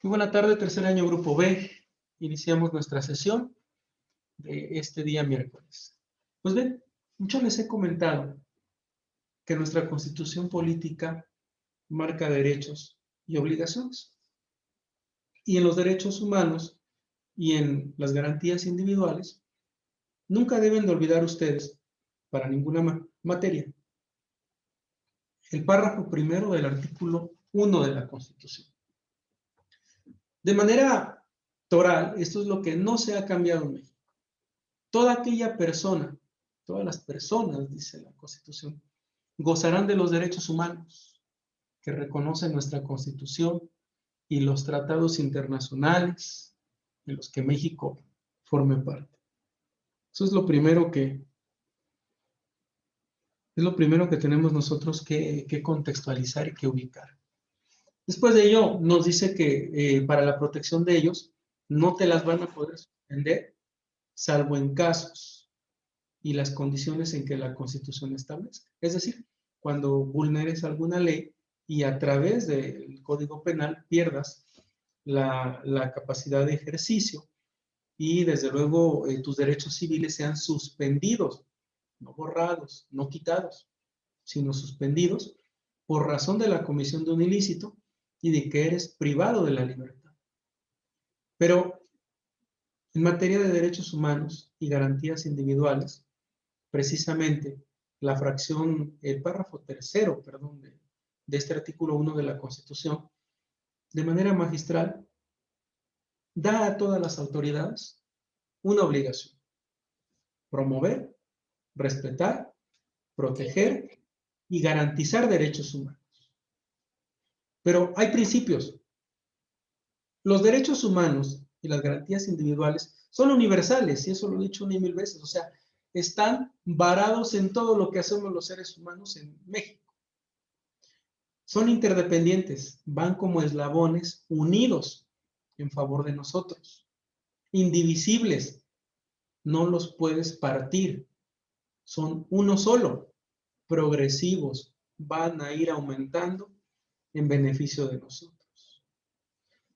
Muy buena tarde, tercer año Grupo B. Iniciamos nuestra sesión de este día miércoles. Pues bien, mucho les he comentado que nuestra Constitución política marca derechos y obligaciones. Y en los derechos humanos y en las garantías individuales, nunca deben de olvidar ustedes, para ninguna materia, el párrafo primero del artículo 1 de la Constitución. De manera toral, esto es lo que no se ha cambiado en México. Toda aquella persona, todas las personas, dice la Constitución, gozarán de los derechos humanos que reconoce nuestra Constitución y los tratados internacionales en los que México forme parte. Eso es lo primero que tenemos nosotros que contextualizar y que ubicar. Después de ello, nos dice que para la protección de ellos no te las van a poder suspender, salvo en casos y las condiciones en que la Constitución establezca. Es decir, cuando vulneres alguna ley y a través del Código Penal pierdas la capacidad de ejercicio y desde luego tus derechos civiles sean suspendidos, no borrados, no quitados, sino suspendidos por razón de la comisión de un ilícito y de que eres privado de la libertad. Pero en materia de derechos humanos y garantías individuales, precisamente el párrafo tercero, de este artículo 1 de la Constitución, de manera magistral, da a todas las autoridades una obligación: promover, respetar, proteger y garantizar derechos humanos. Pero hay principios. Los derechos humanos y las garantías individuales son universales, y eso lo he dicho 1,000 veces, o sea, están varados en todo lo que hacemos los seres humanos en México. Son interdependientes, van como eslabones unidos en favor de nosotros. Indivisibles, no los puedes partir, son uno solo, progresivos, van a ir aumentando en beneficio de nosotros.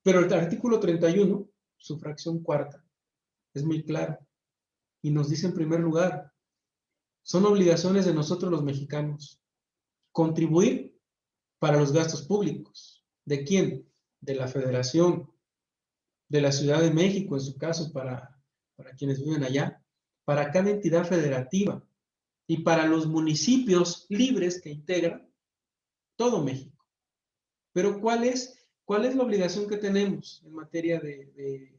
Pero el artículo 31, su fracción cuarta, es muy claro y nos dice en primer lugar, son obligaciones de nosotros los mexicanos contribuir para los gastos públicos. ¿De quién? De la Federación, de la Ciudad de México, en su caso, para quienes viven allá, para cada entidad federativa y para los municipios libres que integran todo México. Pero ¿cuál es la obligación que tenemos en materia de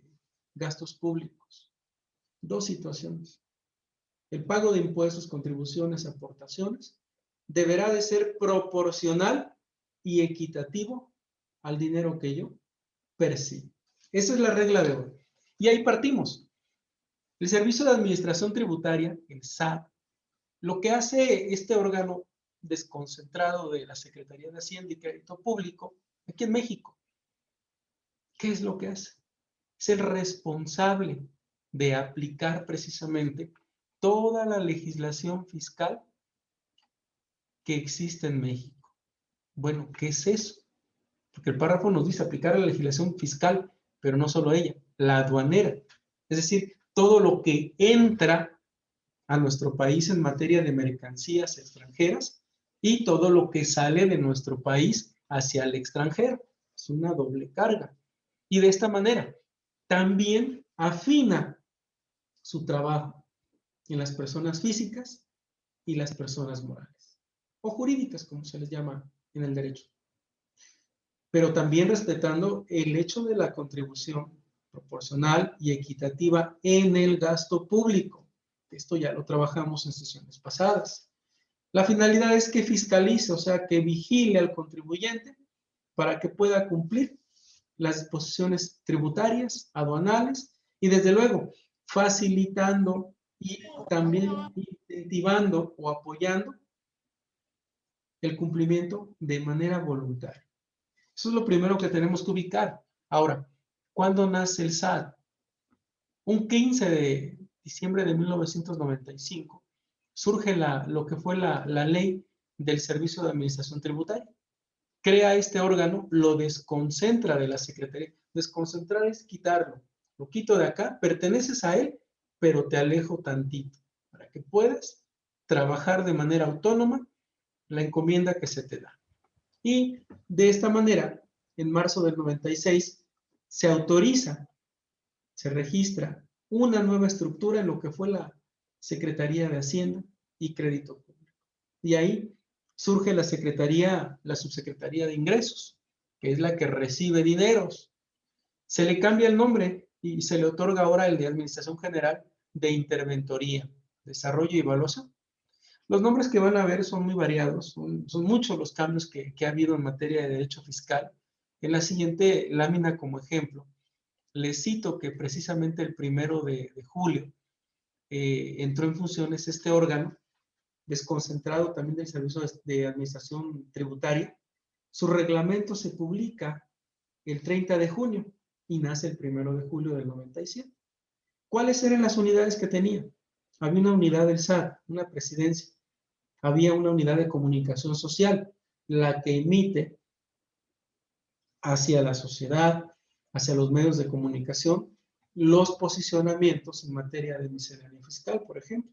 gastos públicos? Dos situaciones. El pago de impuestos, contribuciones, aportaciones deberá de ser proporcional y equitativo al dinero que yo percibo. Esa es la regla de hoy. Y ahí partimos. El Servicio de Administración Tributaria, el SAT, lo que hace este órgano desconcentrado de la Secretaría de Hacienda y Crédito Público, aquí en México, ¿qué es lo que hace? Es el responsable de aplicar precisamente toda la legislación fiscal que existe en México. Bueno, ¿qué es eso? Porque el párrafo nos dice aplicar la legislación fiscal, pero no solo ella, la aduanera. Es decir, todo lo que entra a nuestro país en materia de mercancías extranjeras y todo lo que sale de nuestro país hacia el extranjero. Es una doble carga. Y de esta manera, también afina su trabajo en las personas físicas y las personas morales, o jurídicas, como se les llama en el derecho. Pero también respetando el hecho de la contribución proporcional y equitativa en el gasto público. Esto ya lo trabajamos en sesiones pasadas. La finalidad es que fiscalice, o sea, que vigile al contribuyente para que pueda cumplir las disposiciones tributarias, aduanales y desde luego facilitando y también incentivando o apoyando el cumplimiento de manera voluntaria. Eso es lo primero que tenemos que ubicar. Ahora, ¿cuándo nace el SAT? Un 15 de diciembre de 1995 surge lo que fue la ley del Servicio de Administración Tributaria. Crea este órgano, lo desconcentra de Desconcentrar es quitarlo. Lo quito de acá, perteneces a él, pero te alejo tantito para que puedas trabajar de manera autónoma la encomienda que se te da. Y de esta manera, en marzo del 96, se autoriza, se registra una nueva estructura en lo que fue la Secretaría de Hacienda y Crédito Público. Y ahí surge la Subsecretaría de Ingresos, que es la que recibe dineros. Se le cambia el nombre y se le otorga ahora el de Administración General de Interventoría, Desarrollo y Evaluación. Los nombres que van a ver son muy variados, son muchos los cambios que ha habido en materia de derecho fiscal. En la siguiente lámina, como ejemplo, les cito que precisamente el 1 de julio entró en funciones este órgano, desconcentrado también del Servicio de Administración Tributaria. Su reglamento se publica el 30 de junio y nace el 1 de julio del 97. ¿Cuáles eran las unidades que tenía? Había una unidad del SAT, una presidencia. Había una unidad de comunicación social, la que emite hacia la sociedad, hacia los medios de comunicación, los posicionamientos en materia de miscelánea fiscal, por ejemplo.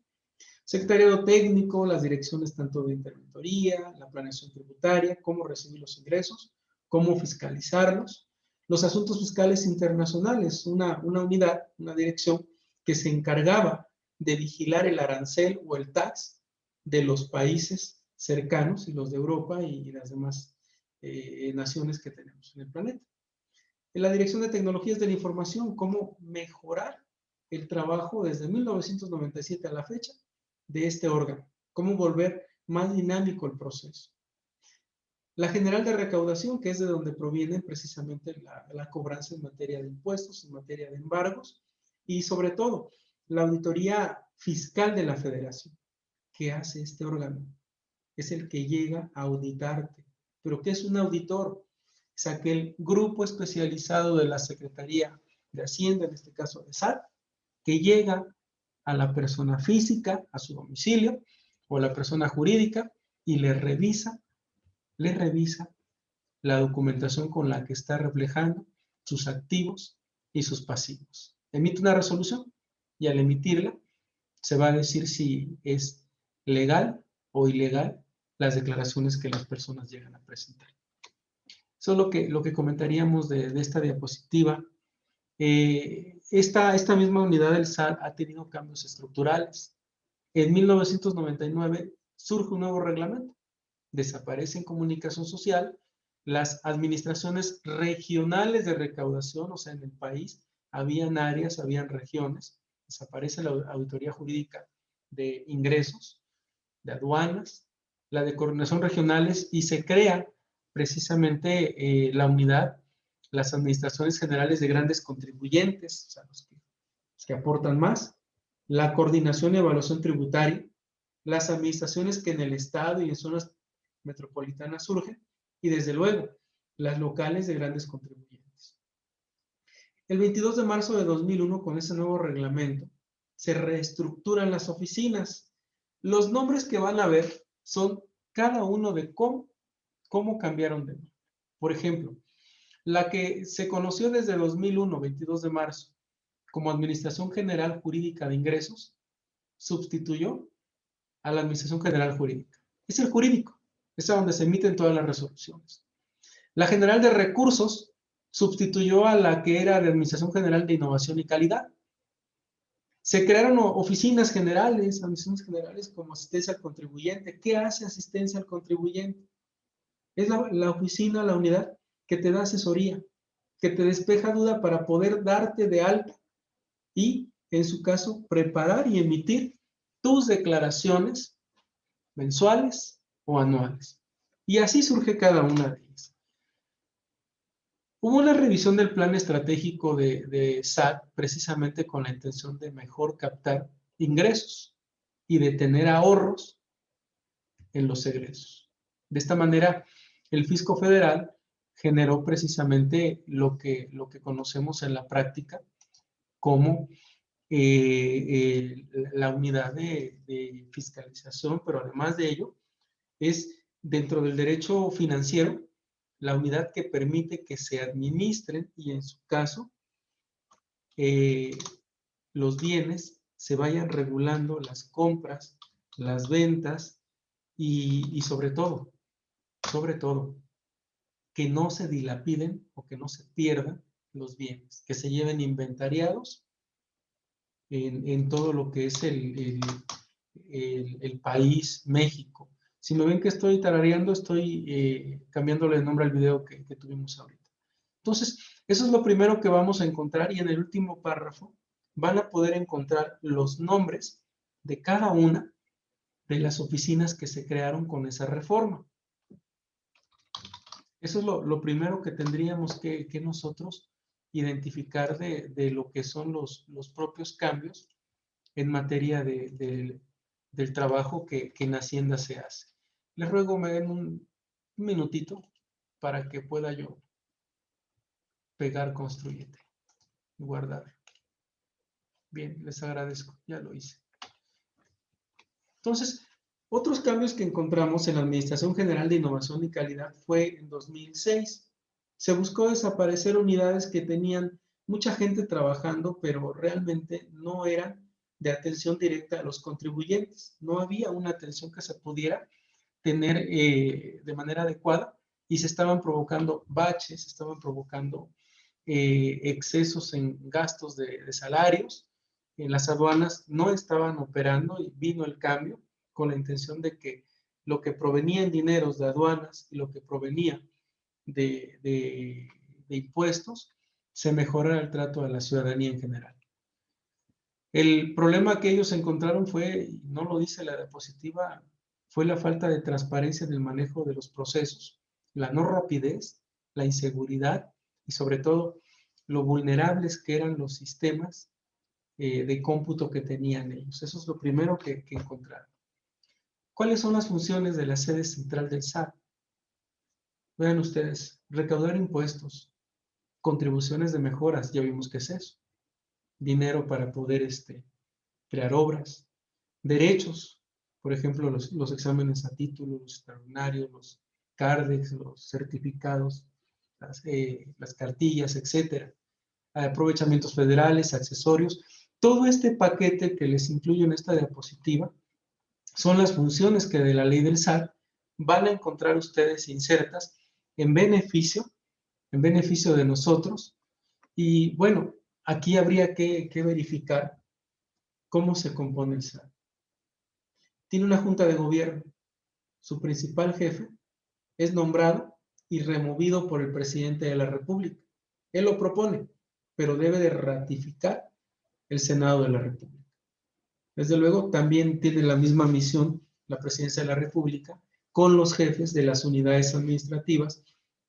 Secretariado técnico, las direcciones tanto de interventoría, la planeación tributaria, cómo recibir los ingresos, cómo fiscalizarlos. Los asuntos fiscales internacionales, una unidad, una dirección que se encargaba de vigilar el arancel o el tax de los países cercanos y los de Europa y las demás naciones que tenemos en el planeta. En la Dirección de Tecnologías de la Información, cómo mejorar el trabajo desde 1997 a la fecha de este órgano, cómo volver más dinámico el proceso. La General de Recaudación, que es de donde proviene precisamente la cobranza en materia de impuestos, en materia de embargos, y sobre todo la Auditoría Fiscal de la Federación. ¿Qué hace este órgano? Es el que llega a auditarte. ¿Pero qué es un auditor? Es aquel grupo especializado de la Secretaría de Hacienda, en este caso de SAT, que llega a la persona física, a su domicilio, o a la persona jurídica, y le revisa la documentación con la que está reflejando sus activos y sus pasivos. Emite una resolución y al emitirla se va a decir si es legal o ilegal las declaraciones que las personas llegan a presentar. Eso es lo que comentaríamos de esta diapositiva. Esta misma unidad del SAT ha tenido cambios estructurales. En 1999 surge un nuevo reglamento. Desaparece en comunicación social las administraciones regionales de recaudación, o sea, en el país habían áreas, habían regiones. Desaparece la auditoría jurídica de ingresos, de aduanas, la de coordinación regionales y se crea precisamente la unidad, las administraciones generales de grandes contribuyentes, o sea, los que aportan más, la coordinación y evaluación tributaria, las administraciones que en el estado y en zonas metropolitanas surgen, y desde luego, las locales de grandes contribuyentes. El 22 de marzo de 2001, con ese nuevo reglamento, se reestructuran las oficinas. Los nombres que van a ver son cada uno de cómo cambiaron de nombre. Por ejemplo, la que se conoció desde 2001, 22 de marzo, como Administración General Jurídica de Ingresos, sustituyó a la Administración General Jurídica. Es el jurídico, es a donde se emiten todas las resoluciones. La General de Recursos sustituyó a la que era de Administración General de Innovación y Calidad. Se crearon oficinas generales, administraciones generales como asistencia al contribuyente. ¿Qué hace asistencia al contribuyente? Es la oficina, la unidad que te da asesoría, que te despeja duda para poder darte de alta y, en su caso, preparar y emitir tus declaraciones mensuales o anuales. Y así surge cada una de ellas. Hubo una revisión del plan estratégico de SAT precisamente con la intención de mejor captar ingresos y de tener ahorros en los egresos. De esta manera, el Fisco Federal generó precisamente lo que conocemos en la práctica como la unidad de fiscalización, pero además de ello, es dentro del derecho financiero la unidad que permite que se administren y en su caso los bienes se vayan regulando, las compras, las ventas y sobre todo, que no se dilapiden o que no se pierdan los bienes, que se lleven inventariados en todo lo que es el país, México. Si me ven que estoy tarareando, estoy cambiándole el nombre al video que tuvimos ahorita. Entonces, eso es lo primero que vamos a encontrar y en el último párrafo van a poder encontrar los nombres de cada una de las oficinas que se crearon con esa reforma. Eso es lo primero que tendríamos que nosotros identificar de lo que son los propios cambios en materia del trabajo que en Hacienda se hace. Les ruego me den un minutito para que pueda yo pegar construyete y guardar. Bien, les agradezco, ya lo hice. Entonces, otros cambios que encontramos en la Administración General de Innovación y Calidad fue en 2006. Se buscó desaparecer unidades que tenían mucha gente trabajando, pero realmente no eran de atención directa a los contribuyentes. No había una atención que se pudiera tener de manera adecuada y se estaban provocando baches, se estaban provocando excesos en gastos de salarios. Las aduanas no estaban operando y vino el cambio con la intención de que lo que provenía en dineros de aduanas y lo que provenía de impuestos se mejorara el trato a la ciudadanía en general. El problema que ellos encontraron fue, y no lo dice la diapositiva, fue la falta de transparencia en el manejo de los procesos, la no rapidez, la inseguridad y sobre todo lo vulnerables que eran los sistemas de cómputo que tenían ellos. Eso es lo primero que encontraron. ¿Cuáles son las funciones de la sede central del SAT? Vean ustedes, recaudar impuestos, contribuciones de mejoras, ya vimos qué es eso, dinero para poder crear obras, derechos, por ejemplo, los exámenes a título, los extraordinarios, los CARDEX, los certificados, las cartillas, etcétera, aprovechamientos federales, accesorios. Todo este paquete que les incluyo en esta diapositiva son las funciones que de la ley del SAT van a encontrar ustedes insertas en beneficio de nosotros. Y bueno, aquí habría que verificar cómo se compone el SAT. Tiene una junta de gobierno. Su principal jefe es nombrado y removido por el presidente de la República. Él lo propone, pero debe de ratificar el Senado de la República. Desde luego, también tiene la misma misión la Presidencia de la República con los jefes de las unidades administrativas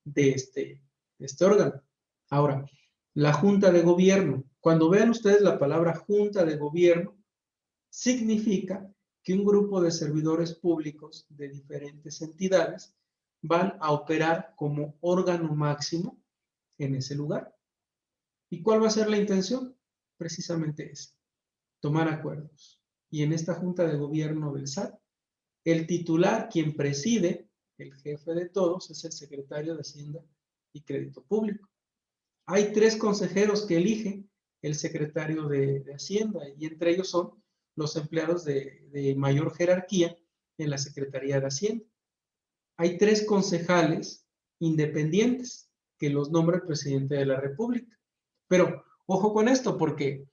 de este órgano. Ahora, la Junta de Gobierno. Cuando vean ustedes la palabra Junta de Gobierno, significa que un grupo de servidores públicos de diferentes entidades van a operar como órgano máximo en ese lugar. ¿Y cuál va a ser la intención? Precisamente esa, tomar acuerdos. Y en esta Junta de Gobierno del SAT, el titular, quien preside, el jefe de todos, es el secretario de Hacienda y Crédito Público. Hay 3 consejeros que elige el secretario de Hacienda y entre ellos son los empleados de mayor jerarquía en la Secretaría de Hacienda. Hay 3 concejales independientes que los nombra el presidente de la República. Pero ojo con esto, porque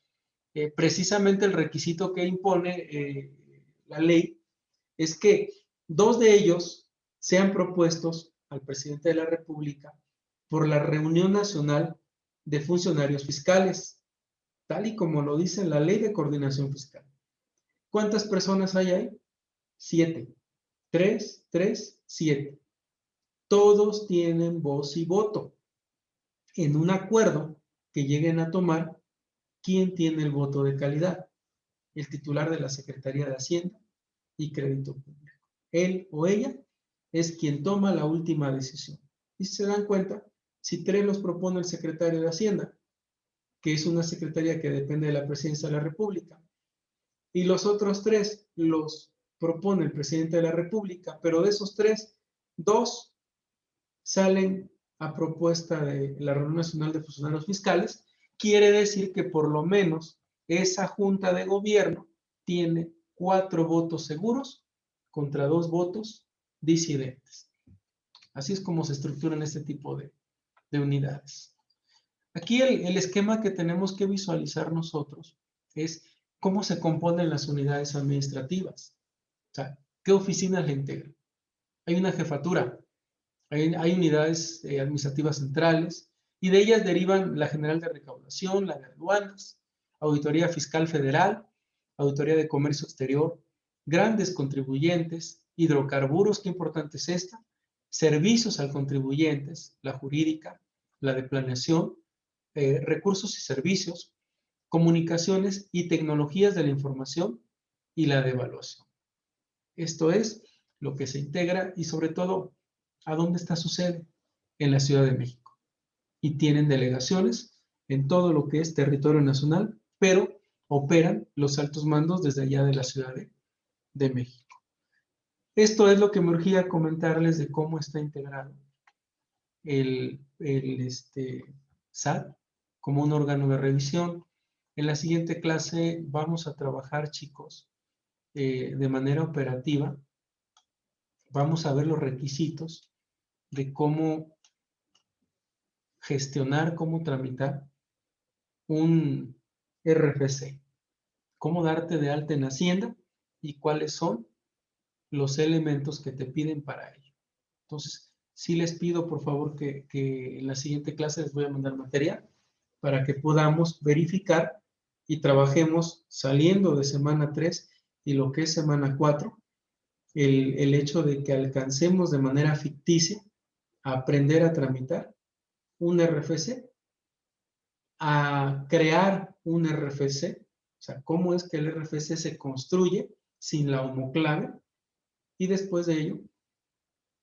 precisamente el requisito que impone la ley es que 2 de ellos sean propuestos al presidente de la República por la Reunión Nacional de Funcionarios Fiscales, tal y como lo dice la Ley de Coordinación Fiscal. ¿Cuántas personas hay ahí? 7. 3, 3, 7. Todos tienen voz y voto en un acuerdo que lleguen a tomar. ¿Quién tiene el voto de calidad? El titular de la Secretaría de Hacienda y Crédito Público. Él o ella es quien toma la última decisión. Y si se dan cuenta, si 3 los propone el secretario de Hacienda, que es una secretaría que depende de la Presidencia de la República, y los otros 3 los propone el presidente de la República, pero de esos 3, 2 salen a propuesta de la Reunión Nacional de Funcionarios Fiscales, quiere decir que por lo menos esa junta de gobierno tiene 4 votos seguros contra 2 votos disidentes. Así es como se estructuran este tipo de unidades. Aquí el esquema que tenemos que visualizar nosotros es cómo se componen las unidades administrativas. O sea, ¿qué oficinas le integran? Hay una jefatura, hay unidades administrativas centrales y de ellas derivan la General de Recaudación, la de Aduanas, Auditoría Fiscal Federal, Auditoría de Comercio Exterior, grandes contribuyentes, hidrocarburos, qué importante es esta, servicios al contribuyentes, la jurídica, la de planeación, recursos y servicios, comunicaciones y tecnologías de la información y la de evaluación. Esto es lo que se integra y sobre todo, ¿a dónde está su sede? En la Ciudad de México. Y tienen delegaciones en todo lo que es territorio nacional, pero operan los altos mandos desde allá de la Ciudad de México. Esto es lo que me urgía comentarles de cómo está integrado el SAT como un órgano de revisión. En la siguiente clase vamos a trabajar, chicos, de manera operativa. Vamos a ver los requisitos de cómo gestionar, cómo tramitar un RFC, cómo darte de alta en Hacienda y cuáles son los elementos que te piden para ello. Entonces, sí les pido por favor que en la siguiente clase les voy a mandar material para que podamos verificar y trabajemos saliendo de semana 3 y lo que es semana 4, el hecho de que alcancemos de manera ficticia a aprender a tramitar un RFC, a crear un RFC, o sea, cómo es que el RFC se construye sin la homoclave, y después de ello,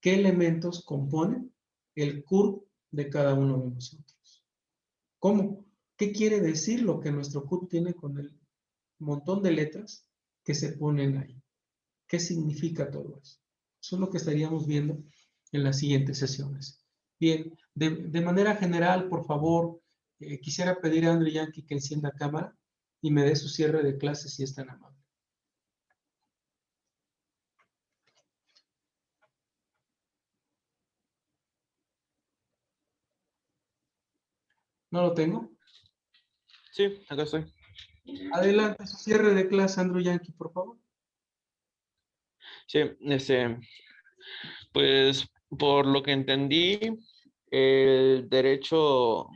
qué elementos componen el CURP de cada uno de nosotros. ¿Cómo? ¿Qué quiere decir lo que nuestro CURP tiene con el montón de letras que se ponen ahí? ¿Qué significa todo eso? Eso es lo que estaríamos viendo en las siguientes sesiones. Bien, de manera general, por favor, quisiera pedir a Andrew Yankee que encienda cámara y me dé su cierre de clases si es tan amable. ¿No lo tengo? Sí, acá estoy. Adelante, su cierre de clase, Andrew Yankee, por favor. Sí, pues por lo que entendí, el derecho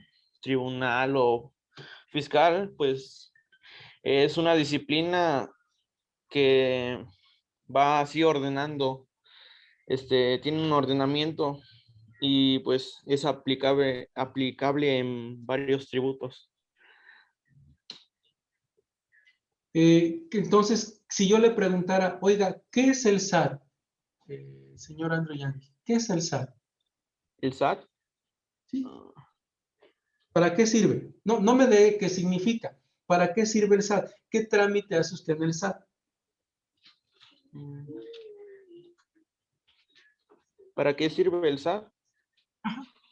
tribunal o fiscal, pues es una disciplina que va así ordenando, tiene un ordenamiento y pues es aplicable en varios tributos. Entonces, si yo le preguntara, oiga, ¿qué es el SAT? Señor Andrew Yankee, ¿qué es el SAT? ¿El SAT? ¿Sí? ¿Para qué sirve? No, no me dé qué significa. ¿Para qué sirve el SAT? ¿Qué trámite hace usted en el SAT? ¿Para qué sirve el SAT?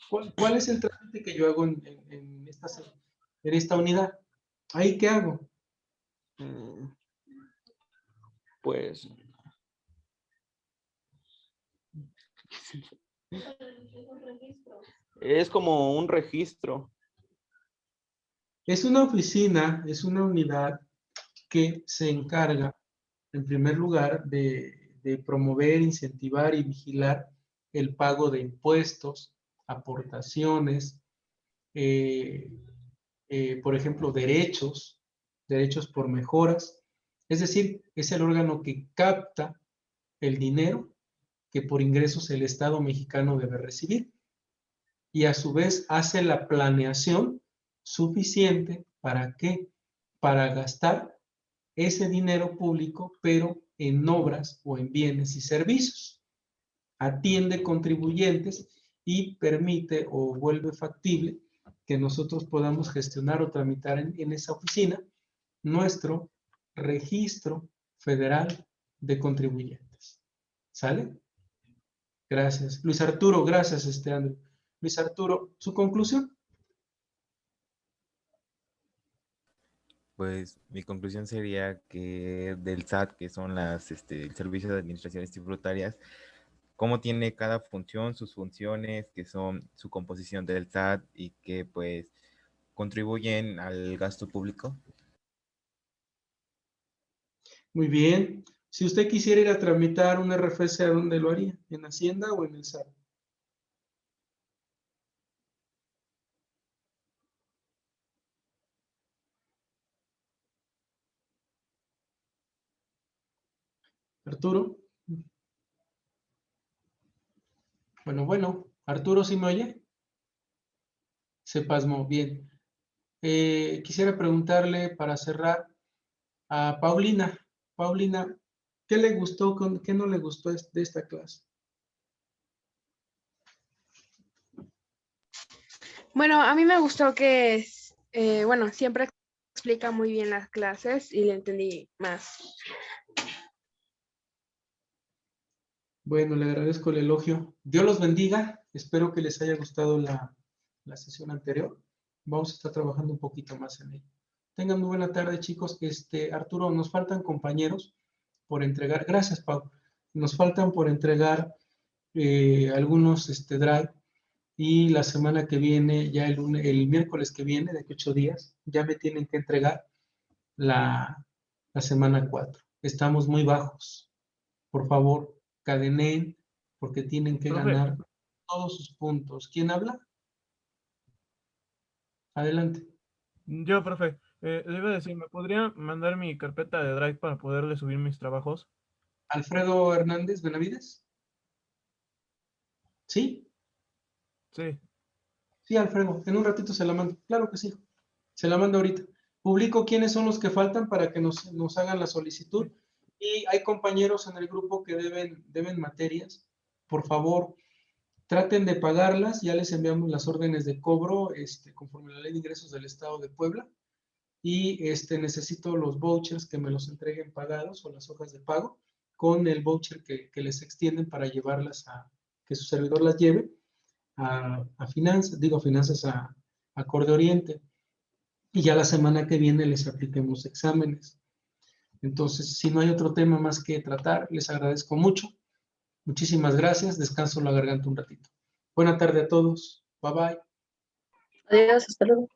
¿Cuál es el trámite que yo hago en esta unidad? ¿Ahí qué hago? Pues es como un registro. Es una oficina, es una unidad que se encarga, en primer lugar, de promover, incentivar y vigilar el pago de impuestos, aportaciones, eh, por ejemplo, derechos por mejoras. Es decir, es el órgano que capta el dinero que por ingresos el Estado mexicano debe recibir y a su vez hace la planeación suficiente para qué, para gastar ese dinero público, pero en obras o en bienes y servicios. Atiende contribuyentes y permite o vuelve factible que nosotros podamos gestionar o tramitar en esa oficina nuestro registro federal de contribuyentes. ¿Sale? Gracias. Luis Arturo, gracias, Andrew. Luis Arturo, ¿su conclusión? Pues mi conclusión sería que del SAT, que son el Servicio de Administraciones Tributarias, cómo tiene cada función, sus funciones, que son su composición del SAT y que pues contribuyen al gasto público. Muy bien. Si usted quisiera ir a tramitar un RFC, ¿a dónde lo haría? ¿En Hacienda o en el SAT? Arturo. Bueno. Arturo, ¿sí me oye? Se pasmó. Bien. Quisiera preguntarle para cerrar a Paulina. Paulina, ¿qué le gustó, qué no le gustó de esta clase? Bueno, a mí me gustó que, bueno, siempre explica muy bien las clases y le entendí más. Bueno, le agradezco el elogio. Dios los bendiga. Espero que les haya gustado la sesión anterior. Vamos a estar trabajando un poquito más en ello. Tengan muy buena tarde, chicos. Arturo, nos faltan compañeros por entregar. Gracias, Pau. Nos faltan por entregar algunos drive. Y la semana que viene, ya el miércoles que viene, de aquí 8 días, ya me tienen que entregar la semana 4. Estamos muy bajos. Por favor, cadenen, porque tienen que Profe. ganar todos sus puntos. ¿Quién habla? Adelante. Yo, profe, le iba a decir, ¿me podría mandar mi carpeta de Drive para poderle subir mis trabajos? Alfredo Hernández Benavides. ¿Sí? Sí. Sí, Alfredo. En un ratito se la mando. Claro que sí. Se la mando ahorita. Publico quiénes son los que faltan para que nos hagan la solicitud. Y hay compañeros en el grupo que deben materias. Por favor, traten de pagarlas. Ya les enviamos las órdenes de cobro conforme a la Ley de Ingresos del Estado de Puebla. Y necesito los vouchers que me los entreguen pagados o las hojas de pago con el voucher que les extienden para llevarlas que su servidor las lleve a finanzas, a Corte Oriente. Y ya la semana que viene les apliquemos exámenes. Entonces, si no hay otro tema más que tratar, les agradezco mucho. Muchísimas gracias. Descanso la garganta un ratito. Buena tarde a todos. Bye bye. Adiós, hasta luego.